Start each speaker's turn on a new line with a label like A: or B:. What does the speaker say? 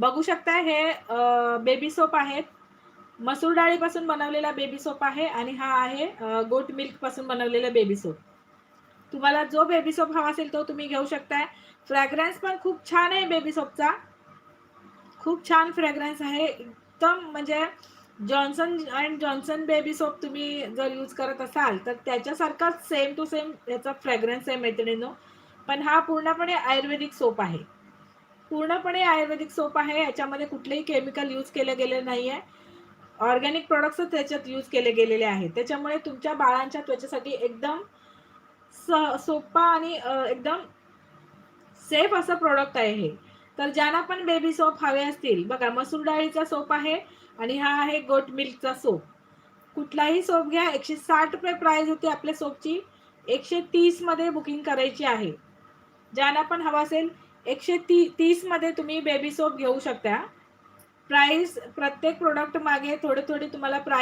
A: बघू शकता हे बेबी सोप आहेत. मसूर डाळीपासून बनवलेला बेबी सोप आहे आणि हा आहे गोट मिल्क पासून बनवलेला बेबी सोप. तुम्हाला जो बेबी सोप हवा असेल तो तुम्ही घेऊ शकताय. फ्रॅग्रन्स पण खूप छान आहे बेबी सोपचा. खूप छान फ्रॅग्रन्स आहे. एकदम म्हणजे Johnson and Johnson baby soap तुम्ही जर यूज करत असाल तर त्याच्यासारखाच सेम टू सेम याचा फ्रॅग्रन्स आहे मैत्रिणींनो. पण हा पूर्णपणे आयुर्वेदिक सोप आहे. पूर्णपणे आयुर्वेदिक सोप आहे. याच्यामध्ये कुठलेही केमिकल यूज केले गेले नाहीये. ऑर्गॅनिक प्रॉडक्ट्सच त्याच्यात यूज केले गेलेले आहेत. त्याच्यामुळे तुमच्या बाळांच्या त्वचेसाठी एकदम सोपा आणि एकदम सेफ असं प्रॉडक्ट आहे हे. तर ज्यांना पण बेबी सोप हवे असतील, बघा मसूर डाळीचा सोप आहे आणि हा आहे गोट मिल्कचा सोप. कुठलाही सोप घ्या, ₹160 प्राइस होती आपल्या सोपची. 130 मध्ये बुकिंग करायची आहे. ज्यांना पण हवा असेल 130 मध्ये तुम्ही बेबी सोप घेऊ शकता. प्राइस प्रत्येक प्रॉडक्ट मागे थोडी-थोडी तुम्हाला प्राइस